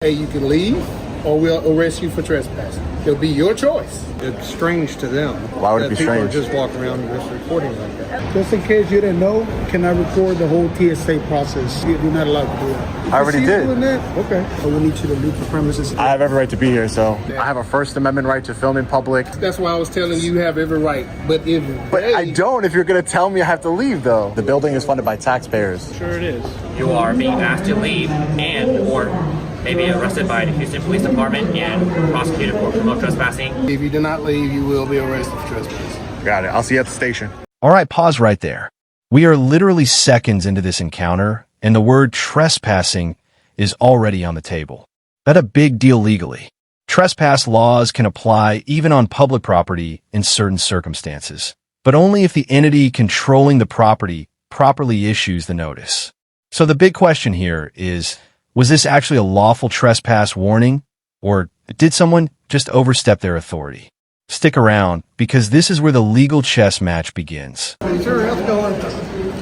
Hey, you can leave or we'll arrest you for trespassing. It'll be your choice. It's strange to them. Why would it be strange? People just walk around and just recording like that. Just in case you didn't know, can I record the whole TSA process? You're not allowed to do that. I already did. Okay. So we need you to leave the premises. I have every right to be here, so I have a First Amendment right to film in public. That's why I was telling you have every right. But I don't if you're going to tell me I have to leave, though. The building is funded by taxpayers. Sure it is. You are being asked to leave or maybe arrested by the Houston Police Department and prosecuted for criminal trespassing. If you do not leave, you will be arrested for trespassing. Got it. I'll see you at the station. All right, pause right there. We are literally seconds into this encounter, and the word trespassing is already on the table. That's a big deal legally. Trespass laws can apply even on public property in certain circumstances, but only if the entity controlling the property properly issues the notice. So the big question here is, was this actually a lawful trespass warning, or did someone just overstep their authority? Stick around, because this is where the legal chess match begins. Hey, sir, how's it going?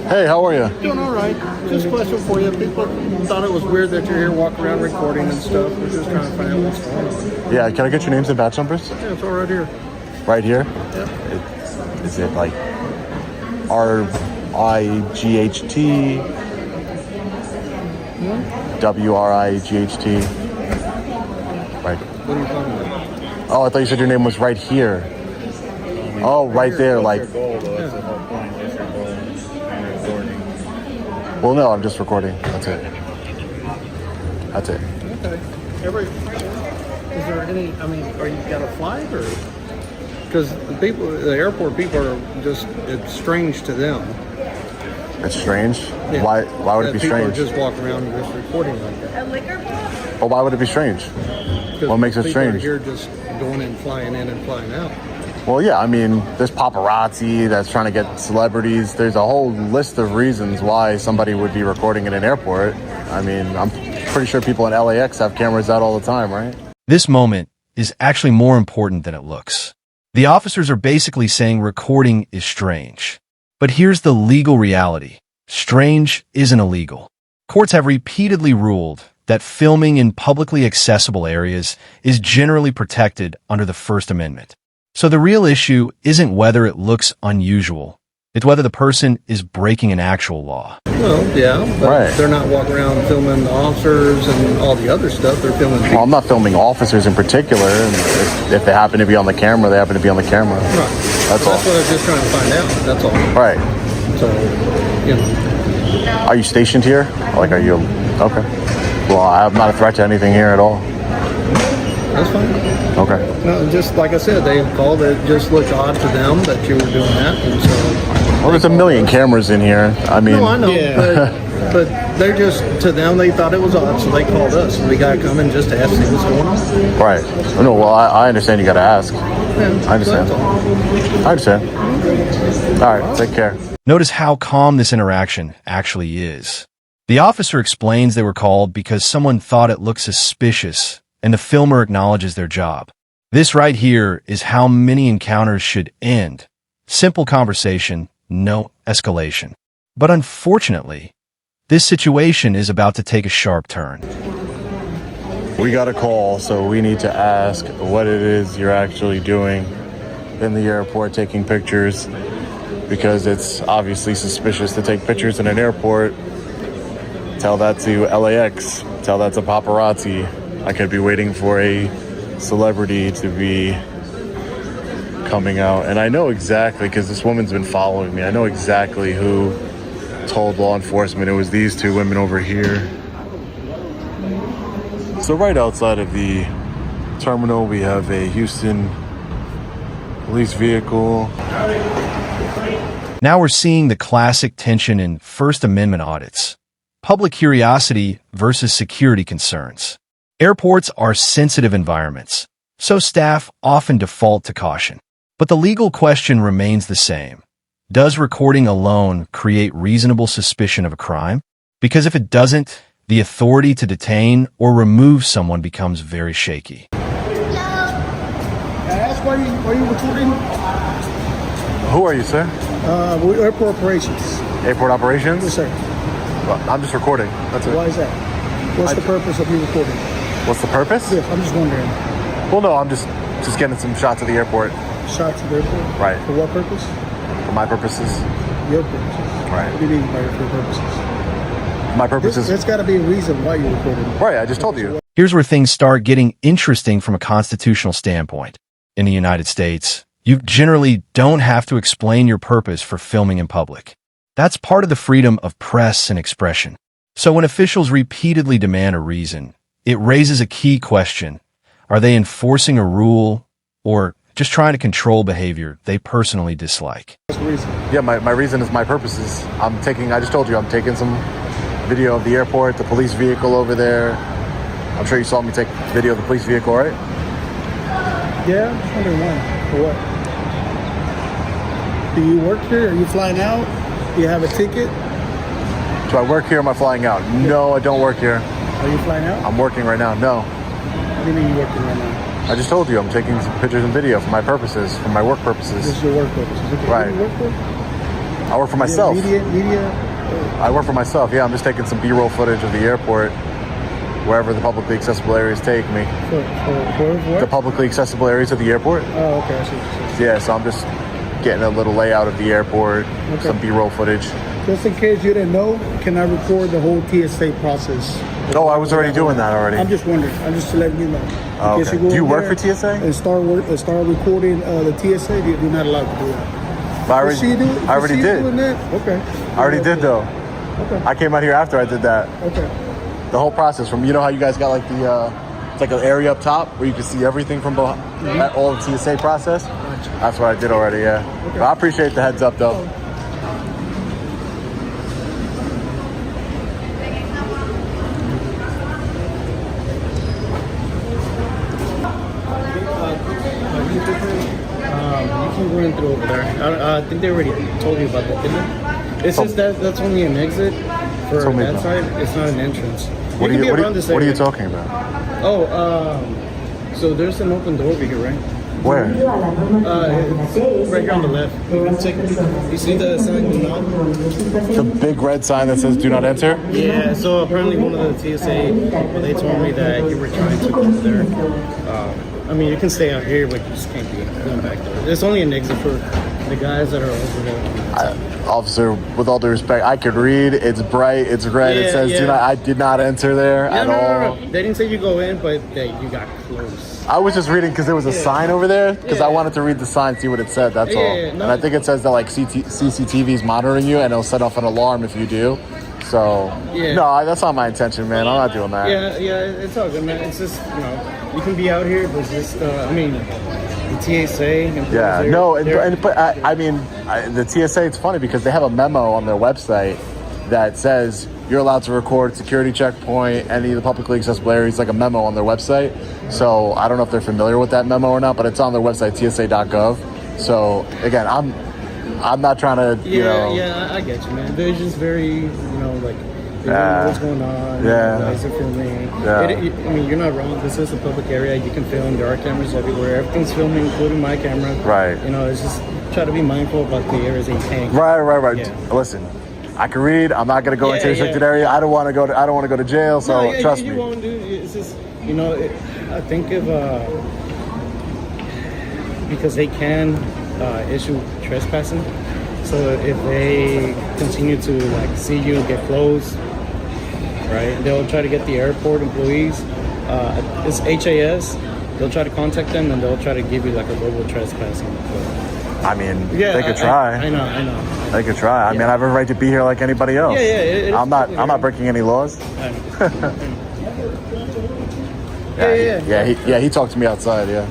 Hey, how are you? Doing all right. Just a question for you. People thought it was weird that you're here walking around recording and stuff. We're just trying to find out what's going on. Yeah, can I get your names and badge numbers? Yeah, it's all right here. Right here? Yeah. Is it like R-I-G-H-T? W-R-I-G-H-T? Right. What are you talking about? Oh, I thought you said your name was right here. Oh, right there, like... Well, no, I'm just recording. That's it. That's it. Okay. Is there any, are you got a flight or? Because the airport people are just, it's strange to them. It's strange? Yeah. Why would it be People strange? are just walking around and just recording like that. Well, why would it be strange? What makes it strange? People are here just going and flying in and flying out. Well, yeah, there's paparazzi that's trying to get celebrities. There's a whole list of reasons why somebody would be recording in an airport. I'm pretty sure people in LAX have cameras out all the time, right? This moment is actually more important than it looks. The officers are basically saying recording is strange. But here's the legal reality. Strange isn't illegal. Courts have repeatedly ruled that filming in publicly accessible areas is generally protected under the First Amendment. So the real issue isn't whether it looks unusual. It's whether the person is breaking an actual law. Well, yeah, but Right. They're not walking around filming the officers and all the other stuff. They're filming people. Well, I'm not filming officers in particular. If they happen to be on the camera, they happen to be on the camera. Right. That's all. That's what I was just trying to find out. That's all. Right. So, Are you stationed here? Like, are you... Okay. Well, I'm not a threat to anything here at all. that's fine. Okay. No, just like I said, they called it. Just looked odd to them that you were doing that, and so. Well, there's a million cameras in here. No, I know, Yeah. but they're just, to them, they thought it was odd, so they called us. And we got to come in just to ask see what's going on. Right. No, well, I understand you got to ask. Yeah, I understand. that's all. I understand. All right, take care. Notice how calm this interaction actually is. The officer explains they were called because someone thought it looked suspicious, and the filmer acknowledges their job. This right here is how many encounters should end. Simple conversation, no escalation. But unfortunately, this situation is about to take a sharp turn. We got a call, so we need to ask what it is you're actually doing in the airport, taking pictures, because it's obviously suspicious to take pictures in an airport. Tell that to LAX. Tell that to paparazzi. I could be waiting for a celebrity to be coming out. And I know exactly, because this woman's been following me, I know exactly who told law enforcement. It was these two women over here. So right outside of the terminal, we have a Houston police vehicle. Now we're seeing the classic tension in First Amendment audits. Public curiosity versus security concerns. Airports are sensitive environments, so staff often default to caution. But the legal question remains the same. Does recording alone create reasonable suspicion of a crime? Because if it doesn't, the authority to detain or remove someone becomes very shaky. Ask why you recording? Who are you, sir? We're airport operations. Airport operations? Yes, sir. Well, I'm just recording. That's it. Why is that? What's the purpose of you recording? What's the purpose? Yes, I'm just wondering. Well, no, I'm just getting some shots of the airport. Shots of the airport? Right. For what purpose? For my purposes. Your purposes. Right. What do you mean by your purposes? My purposes. There's got to be a reason why you're recording. Right, I just told you. Here's where things start getting interesting from a constitutional standpoint. In the United States, you generally don't have to explain your purpose for filming in public. That's part of the freedom of press and expression. So when officials repeatedly demand a reason, it raises a key question. Are they enforcing a rule or just trying to control behavior they personally dislike? What's the reason? Yeah, my reason is my purposes. I just told you, I'm taking some video of the airport, the police vehicle over there. I'm sure you saw me take video of the police vehicle, right? Yeah, I'm just wondering why. For what? Do you work here? Are you flying out? Do you have a ticket? Do I work here or am I flying out? No, I don't work here. Are you flying out? I'm working right now. No. What do you mean you're working right now? I just told you I'm taking some pictures and video for my purposes, for my work purposes. This is your work purposes. Okay. Right. Who do you work for? I work for myself. Media? I work for myself. Yeah, I'm just taking some B-roll footage of the airport, wherever the publicly accessible areas take me. For what? The publicly accessible areas of the airport. Oh, okay. I see what you're saying. Yeah, so I'm just getting a little layout of the airport, some B-roll footage. Just in case you didn't know, can I record the whole TSA process? Oh, I was already doing that already. I'm just wondering. I'm just letting you know. Oh, In case okay. go Do you in work there for TSA? And start recording the TSA. You're not allowed to do that. I already, See you do it? I already See you did. doing that? Okay. I already did though. Okay. I came out here after I did that. Okay. The whole process from, you know how you guys got like the, it's like an area up top where you can see everything from behind, all the TSA process. That's what I did already, yeah. Okay. But I appreciate the heads up though. You can go in through over there. I think they already told you about that, didn't they? It's just that's only an exit for Told me that about. side. It's not an entrance. What You can be what around this are you area. talking about? Oh, so there's an open door over here, right? Where? It's right here on the left. You see the sign? Do not? The big red sign that says do not enter? Yeah, so apparently one of the TSA, well, they told me that you were trying to go there. I mean, you can stay out here, but you just can't be going back there. There's only an exit for the guys that are over there. Officer, with all due respect, I could read. It's bright. It's red. It Yeah, says yeah. do not. I did not enter there at all. No. They didn't say you go in, but that you got close. I was just reading because there was a sign over there because I wanted to read the sign, see what it said. That's all. Yeah, no. And I think it says that like CCTV is monitoring you and it'll set off an alarm if you do. So no, that's not my intention, man. I'm not doing that. Yeah, it's all good, man. It's just, you can be out here, but it's just, the TSA. Yeah, but I mean, the TSA, it's funny because they have a memo on their website that says you're allowed to record security checkpoint, any of the publicly accessible areas, like a memo on their website. So I don't know if they're familiar with that memo or not, but it's on their website, tsa.gov. So again, I'm not trying to, Yeah, I get you, man. They're just very, like, they don't know what's going on. Yeah. Guys are filming. Yeah. I mean, you're not wrong. This is a public area. You can film. There are cameras everywhere. Everything's filming, including my camera. Right. It's just try to be mindful about the areas that you can. Right. Yeah. Listen, I can read. I'm not going to go into a restricted Yeah. area. I don't want to go to jail. So trust you me. won't do. It's just, I think of because they can issue trespassing. So if they continue to see you get close, right? They'll try to get the airport employees. It's HAS. They'll try to contact them and they'll try to give you a verbal trespassing. I mean, they could try. I know. They could try. I mean, I have a right to be here like anybody else. Yeah. I'm not breaking any laws. I know. He talked to me outside. Yeah.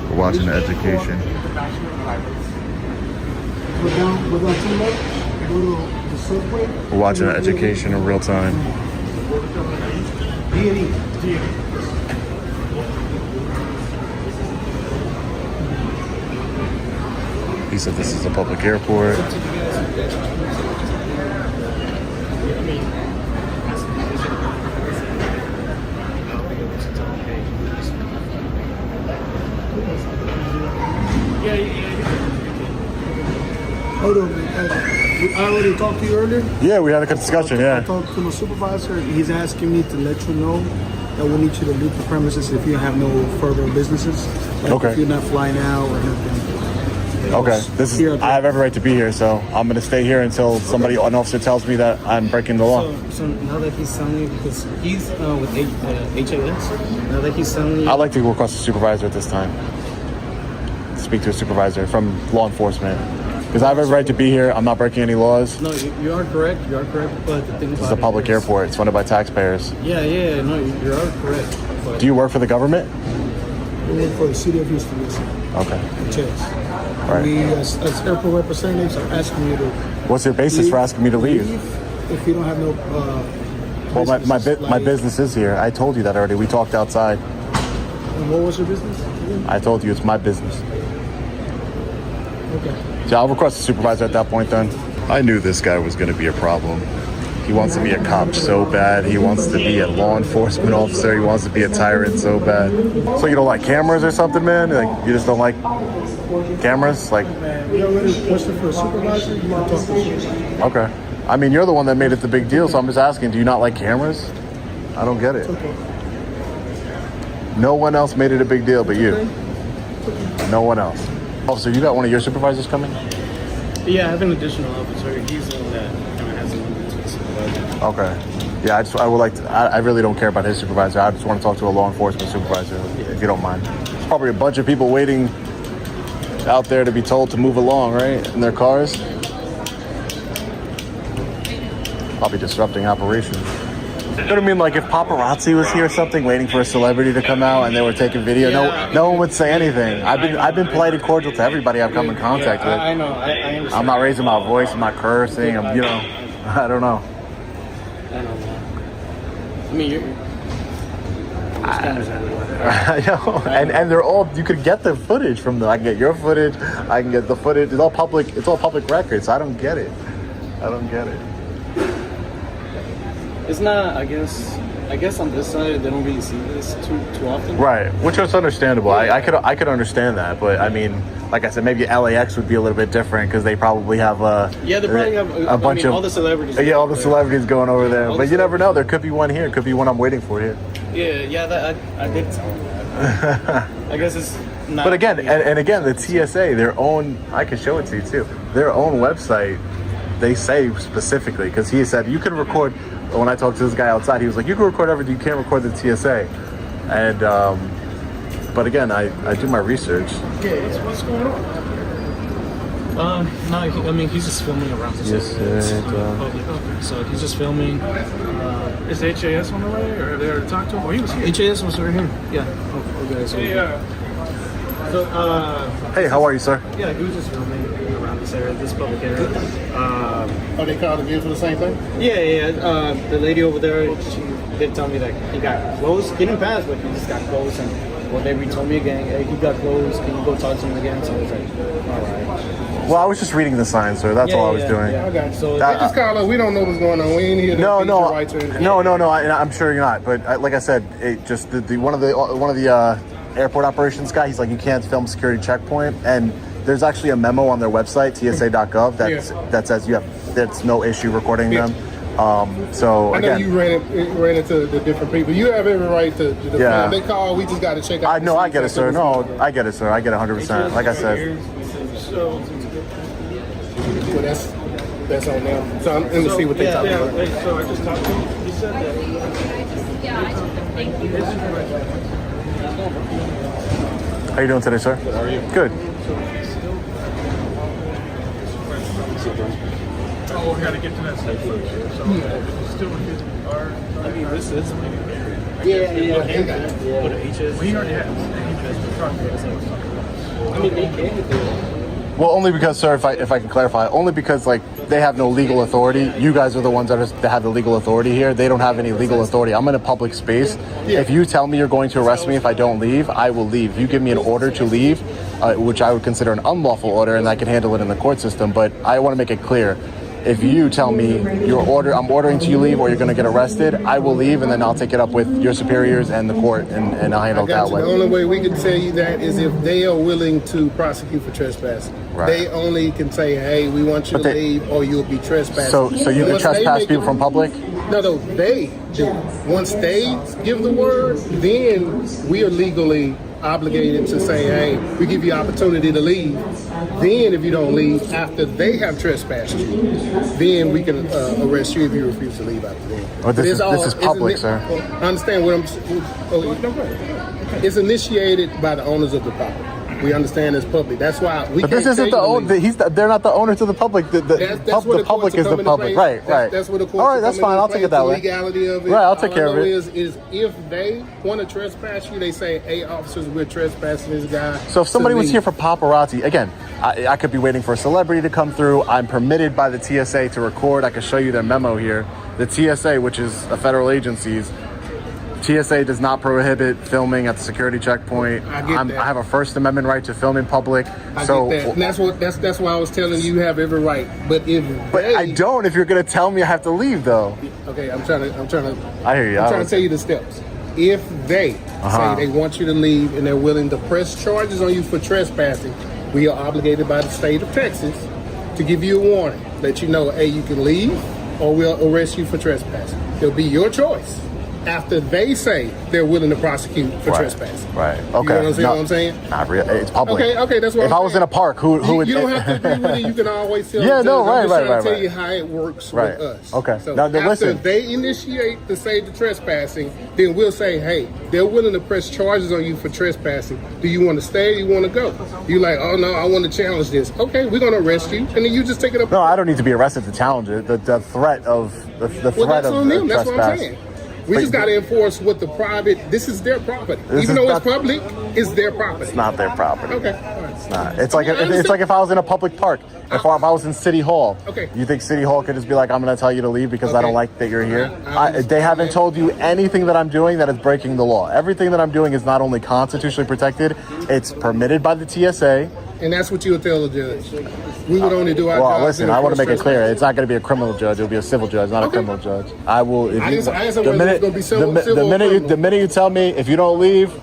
We're watching the education. We're watching the education in real time. He said this is a public airport. Hold on. I already talked to you earlier. Yeah, we had a discussion, I yeah. talked to my supervisor. He's asking me to let you know that we need you to leave the premises if you have no further businesses. Like Okay. if you're not flying out or anything. Okay, this is. I have every right to be here, so I'm gonna stay here until somebody, an officer, tells me that I'm breaking the law. So now that he's telling you, because he's with HAS, now that he's telling you, I'd like to go across the supervisor at this time. Speak to a supervisor from law enforcement. Because I have every right to be here. I'm not breaking any laws. no, you are correct. You are correct. But the thing This is a public airport. It's funded by taxpayers. Yeah, no, you are correct. But Do you work for the government? We work for the city of Houston, yes, sir. Okay. Chase. All right. We, as airport representatives, are asking you to What's your basis for asking me to leave? if you don't have no. Well, my businesses, business is here. I told you that already. We talked outside. And what was your business? Again? I told you it's my business. Okay. So I'll request a supervisor at that point then. I knew this guy was going to be a problem. He wants to be a cop so bad. He wants to be a law enforcement officer. He wants to be a tyrant so bad. So you don't like cameras or something, man? Like you just don't like cameras? Like, You already requested for a supervisor? You want to talk to a supervisor? okay. I mean, you're the one that made it the big deal, so I'm just asking, do you not like cameras? I don't get it. Okay. No one else made it a big deal but you. No one else. Officer, you got one of your supervisors coming? yeah, I have an additional officer. He's the one that kind of has a number to the supervisor. Okay. Yeah, I would like to, I really don't care about his supervisor. I just want to talk to a law enforcement supervisor, if you don't mind. There's probably a bunch of people waiting out there to be told to move along, right? In their cars. Probably disrupting operations. You know what I mean? Like if paparazzi was here or something waiting for a celebrity to come out and they were taking video, no one would say anything. I've been polite and cordial to everybody I've come in contact with. I know. I understand. I'm not raising my voice, I'm not cursing, I don't know. I don't know. I mean, you're. I know. And they're all, you could get the footage from them. I can get your footage, I can get the footage. It's all public records. I don't get it. It's not. I guess on this side they don't really see this too often. Right, which is understandable. I could understand that, but I mean, like I said, maybe LAX would be a little bit different because they probably have they probably have a bunch of all the celebrities. Yeah, all the celebrities going over there. But you never know. There could be one here. Could be one I'm waiting for here. Yeah. I did tell him that. I guess it's not. But again, and again, the TSA, their own. I can show it to you too. Their own website. They say specifically because he said you can record. When I talked to this guy outside, he was like, "You can record everything. You can't record the TSA." And but again, I do my research. Yeah, what's going on? No, he's just filming around the city. So he's just filming. Is HAS on the way, or are they already talked to him? Oh, he was here. HAS was right here. Yeah. Okay. So, So, Hey, how are you, sir? yeah, he was just filming around this area, this public area. Are they called again for the same thing? Yeah. The lady over there, she did tell me that he got close. He didn't pass, but he just got close. And well, they retold me again, hey, he got close. Can you go talk to him again? So I was like, all right. Well, I was just reading the sign, sir. That's all I was doing. Yeah. I got you. So That- Just call us. We don't know what's going on. We ain't here to No. beat your rights or anything. No. I'm sure you're not. But like I said, it just one of the airport operations guy. He's like, you can't film security checkpoint, and there's actually a memo on their website, TSA.gov, that says that's no issue recording them. So I know again, you ran into the different people. You have every right to defend. Yeah. They call. We just got to check out. I know, I get it, sir. No, I get it, sir. I get it 100%. Like I said, So Well, that's on them. So I'm going to see what they talk about. Wait, so I just talked to him. He said how you doing today, sir? Good. How are you? Good. Oh, we got to get to that stage first. So, still refusing our. I mean, this is maybe very. Yeah. But HS. We already have. I mean, they can do it. Well, only because, sir, if I can clarify, only because like they have no legal authority. You guys are the ones that have the legal authority here. They don't have any legal authority. I'm in a public space. If you tell me you're going to arrest me if I don't leave, I will leave. If you give me an order to leave, which I would consider an unlawful order, and I can handle it in the court system, but I want to make it clear. If you tell me I'm ordering to you leave or you're going to get arrested, I will leave, and then I'll take it up with your superiors and the court, and I'll handle it that way. The only way we can tell you that is if they are willing to prosecute for trespassing. Right. They only can say, hey, we want you to leave or you'll be trespassing. So you can trespass people from public? No, they do. Once they give the word, then we are legally obligated to say, hey, we give you opportunity to leave. Then if you don't leave after they have trespassed you, then we can arrest you if you refuse to leave after them. But this is public, sir. I understand what I'm it's initiated by the owners of the property. We understand it's public. That's why we. But this isn't the own. They're not the owners of the public. The public is the public. Right. That's what the courts. All right, that's fine. I'll take it that way. Legality of it. Right, I'll take care of it. Is if they want to trespass you, they say, "Hey, officers, we're trespassing this guy." So if somebody was here for paparazzi, again, I could be waiting for a celebrity to come through. I'm permitted by the TSA to record. I can show you their memo here. The TSA, which is a federal agency, TSA does not prohibit filming at the security checkpoint. I get that. I have a First Amendment right to film in public. I get that. And that's why I was telling you have every right. But I don't. If you're gonna tell me I have to leave, though. Okay, I'm trying to. I hear you. I'm trying to tell you the steps. If they say they want you to leave and they're willing to press charges on you for trespassing, we are obligated by the state of Texas to give you a warning, let you know, hey, you can leave or we'll arrest you for trespassing. It'll be your choice. After they say they're willing to prosecute for trespassing. Right. Okay. You know what I'm saying? Not really. It's public. Okay, that's what if I was in a park, who would... You don't have to agree with it. You can always tell Yeah, no, I'm just trying to tell right. you how it works with us. Okay. So Now, after listen. they initiate the trespassing, then we'll say, hey, they're willing to press charges on you for trespassing. Do you want to stay or you want to go? You're like, oh, no, I want to challenge this. Okay, we're going to arrest you. And then you just take it up. No, I don't need to be arrested to challenge it. The threat of... The threat that's of on them. That's trespass. what I'm saying. We just got to enforce what the private. This is their property. Even though it's public, it's their property. It's not their property. Okay. It's not. It's like if I was in a public park. If I was in City Hall. Okay. You think City Hall could just be like, I'm going to tell you to leave because I don't like that you're here? They haven't told you anything that I'm doing that is breaking the law. Everything that I'm doing is not only constitutionally protected, it's permitted by the TSA. And that's what you would tell the judge. We would only do our job. Well, listen, I want to make it clear. It's not going to be a criminal judge. It'll be a civil judge, not a criminal judge. I will. The minute you tell me if you don't leave,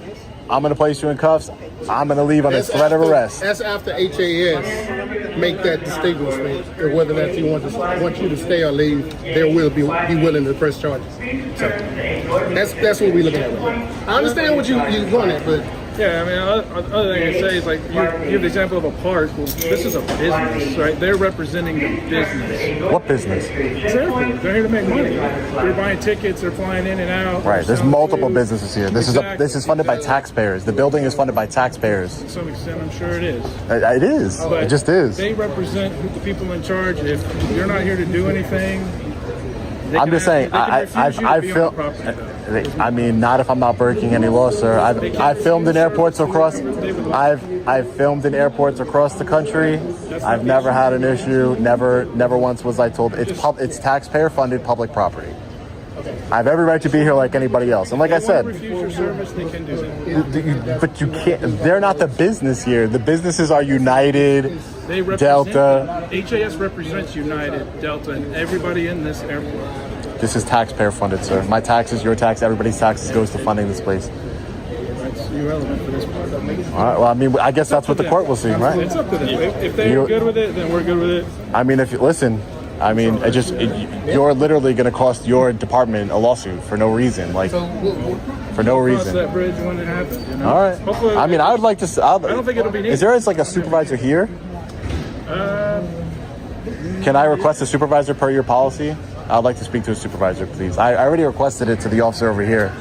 I'm going to place you in cuffs. I'm going to leave on a threat of arrest. That's after HAS make that distinguishment, or whether that you want you to stay or leave. They will be willing to press charges. So that's what we're looking at. Right now. I understand what you're going at, but. Yeah, I mean, other thing I say is like you give the example of a park. Well, this is a business, right? They're representing the business. What business? Exactly. They're here to make money. They're buying tickets. They're flying in and out. Right. There's multiple businesses here. This is funded by taxpayers. The building is funded by taxpayers. To some extent, I'm sure it is. It is. But it just is. They represent the people in charge. If you're not here to do anything. I'm just saying, I feel. I mean, not if I'm not breaking any law, sir. I've filmed in airports across. I've filmed in airports across the country. I've never had an issue. Never once was I told. It's taxpayer funded public property. I have every right to be here like anybody else. And like I said, refuse your service, they can do that. but you can't. They're not the business here. The businesses are United, They Delta. HAS represents United, Delta, and everybody in this airport. This is taxpayer funded, sir. My taxes, your tax, everybody's taxes goes to funding this place. That's irrelevant for this part. All right. Well, I mean, I guess that's what the court will see, right? It's up to them. If they're good with it, then we're good with it. I mean, if you listen. I mean, you're literally going to cost your department a lawsuit for no reason, for no reason. Cross that bridge when it happens. You know? All right. Hopefully, I mean, I would like to. I don't think it'll be needed. Is there like a supervisor here? Can I request a supervisor per your policy? I'd like to speak to a supervisor, please. I already requested it to the officer over here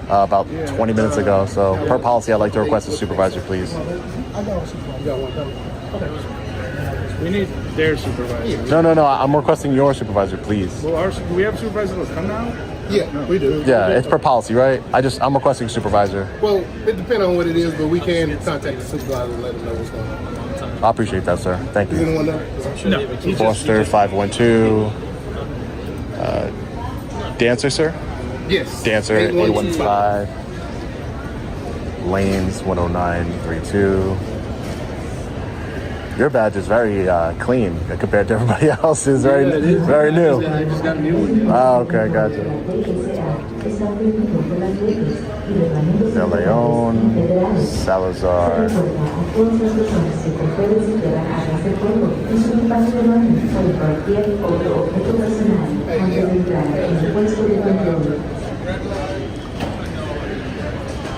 about 20 minutes ago. So per policy, I'd like to request a supervisor, please. We need their supervisor. No. I'm requesting your supervisor, please. Well, do we have a supervisor that'll come now? Yeah, we do. Yeah, it's per policy, right? I'm requesting a supervisor. Well, it depends on what it is, but we can contact the supervisor and let them know what's going on. I appreciate that, sir. Thank Is you. anyone there? No. Foster 512. Dancer, sir? Yes. Dancer 815. Lanes 10932. Your badge is very clean compared to everybody else's. Very new. I just got a new one. Oh, okay, gotcha. De Leon, Salazar.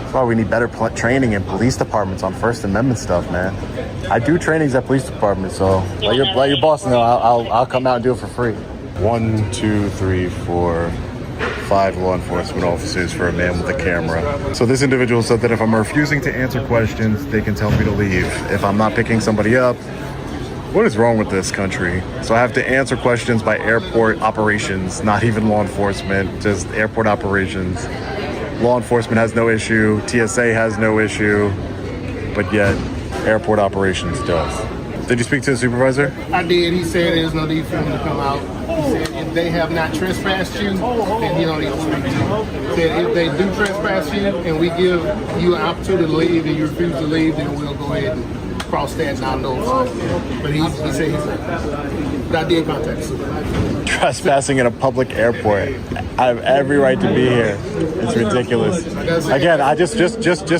That's why we need better training in police departments on First Amendment stuff, man. I do trainings at police departments, so let your boss know. I'll come out and do it for free. 1, 2, 3, 4, 5 law enforcement officers for a man with a camera. So this individual said that if I'm refusing to answer questions, they can tell me to leave. If I'm not picking somebody up, what is wrong with this country? So I have to answer questions by airport operations, not even law enforcement, just airport operations. Law enforcement has no issue, TSA has no issue, but yet airport operations does. Did you speak to the supervisor? I did. He said there's no need for him to come out. He said if they have not trespassed you, then he don't need to speak to you. He said if they do trespass you and we give you an opportunity to leave and you refuse to leave, then we'll go ahead and cross that and not notify him. But he said he's not. But I did contact the supervisor. Trespassing in a public airport. I have every right to be here. It's ridiculous. Again, I just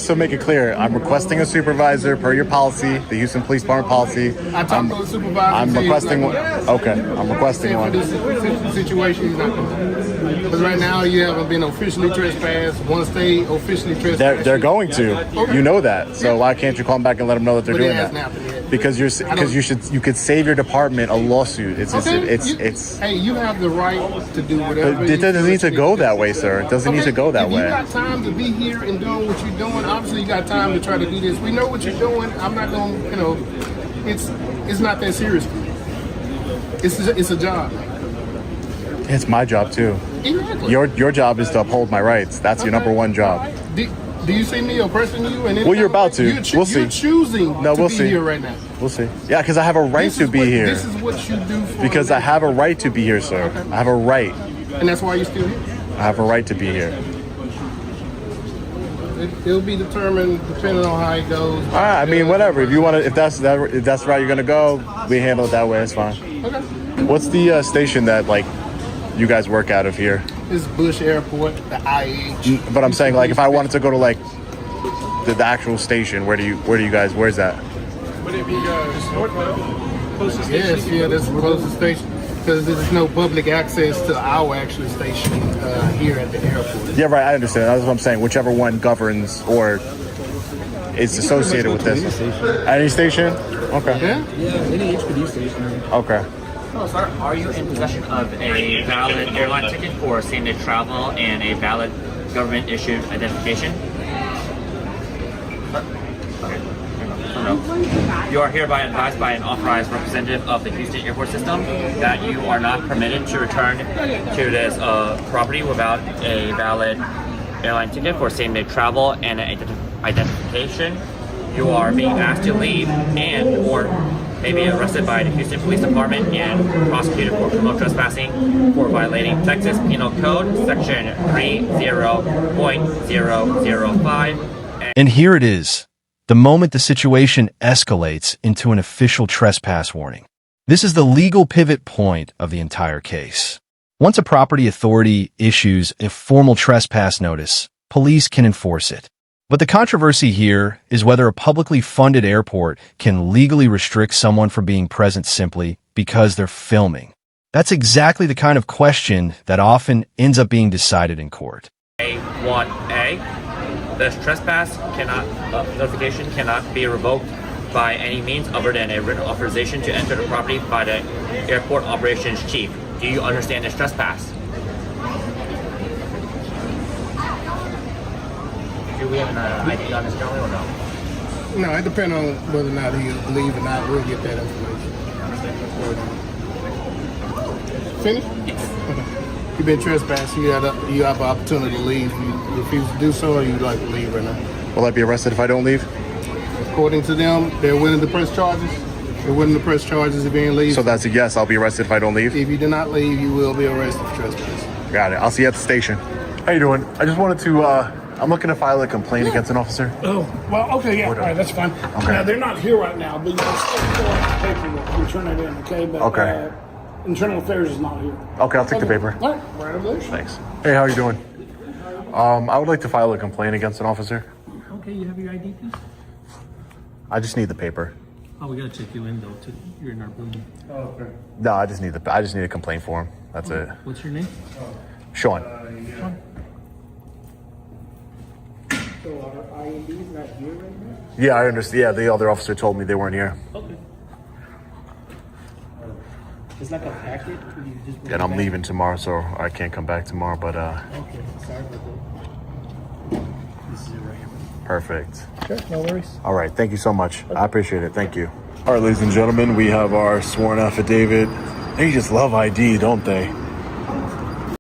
to make it clear, I'm requesting a supervisor per your policy, the Houston Police Department policy. I talked to the supervisor. I'm requesting one. Okay, I'm requesting one. For this situation, he's not coming. Because right now you haven't been officially trespassed. Once they officially trespass, They're going to. You know that. So why can't you call them back and let them know that they're doing that? Because you could save your department a lawsuit. It's Hey, you have the right to do whatever. But it doesn't need to go that way, sir. It doesn't need to go that way. If you got time to be here and doing what you're doing, obviously you got time to try to do this. We know what you're doing. I'm not going to, it's not that serious. It's a job. It's my job too. Exactly. Your job is to uphold my rights. That's your number one job. Do you see me oppressing you? And well, you're about to. We'll see. You're choosing to be here right now. We'll see. Yeah, because I have a right to be here. This is what you do for because I have a right to be here, sir. Okay. I have a right. And that's why you're still here? I have a right to be here. It'll be determined depending on how it goes. All right, I mean, whatever. If you want to, if that's the route you're gonna go, we handle it that way. It's fine. Okay. What's the station that you guys work out of here? It's Bush Airport, the IH. But I'm saying, if I wanted to go to the actual station, where's that? Would it be closest station? Yes, that's the closest station. Because there's no public access to our actual station here at the airport. Yeah, right. I understand. That's what I'm saying. Whichever one governs or is associated with this. Any station? Okay. Yeah, any HPD station. Okay. Hello, sir. Are you in possession of a valid airline ticket for same-day travel and a valid government-issued identification? Okay. No. You are hereby advised by an authorized representative of the Houston Airport System that you are not permitted to return to this property without a valid airline ticket for same-day travel and an identification. You are being asked to leave and or may be arrested by the Houston Police Department and prosecuted for criminal trespassing for violating Texas Penal Code Section 30.005. And here it is, the moment the situation escalates into an official trespass warning. This is the legal pivot point of the entire case. Once a property authority issues a formal trespass notice, police can enforce it. But the controversy here is whether a publicly funded airport can legally restrict someone from being present simply because they're filming. That's exactly the kind of question that often ends up being decided in court. A1A, this trespass notification cannot be revoked by any means other than a written authorization to enter the property by the airport operations chief. Do you understand this trespass? Do we have an ID on this gentleman or no? No, it depends on whether or not he'll leave or not. We'll get that information. Finished? Yes. Okay. You've been trespassed. You have an opportunity to leave. You refuse to do so, or you'd like to leave right now? Will I be arrested if I don't leave? according to them, they're willing to press charges. They're willing to press charges if you ain't leave. So that's a yes. I'll be arrested if I don't leave. If you do not leave, you will be arrested for trespassing. Got it. I'll see you at the station. How you doing? I just wanted to. I'm looking to file a complaint against an officer. Oh, well, okay, yeah, all right, that's fine. Okay. Now, they're not here right now, but you can still fill out the paperwork and turn it in, okay? But, Okay. Internal Affairs is not here. Okay, I'll take the paper. All right, right over there. Thanks. Hey, how you doing? I would like to file a complaint against an officer. Okay, you have your ID, please? I just need the paper. Oh, we gotta check you in though. You're in our building. Oh, okay. No, I just need a complaint for him. That's it. What's your name? Sean. So our IND's not here right now? Yeah, I understand. Yeah, the other officer told me they weren't here, Okay. It's like a packet. You just bring and it I'm back? leaving tomorrow, so I can't come back tomorrow. But Okay, sorry about that. This is it right here. perfect. Sure, no worries. All right, thank you so much. I appreciate it. Thank you. All right, ladies and gentlemen, we have our sworn affidavit. They just love ID, don't they?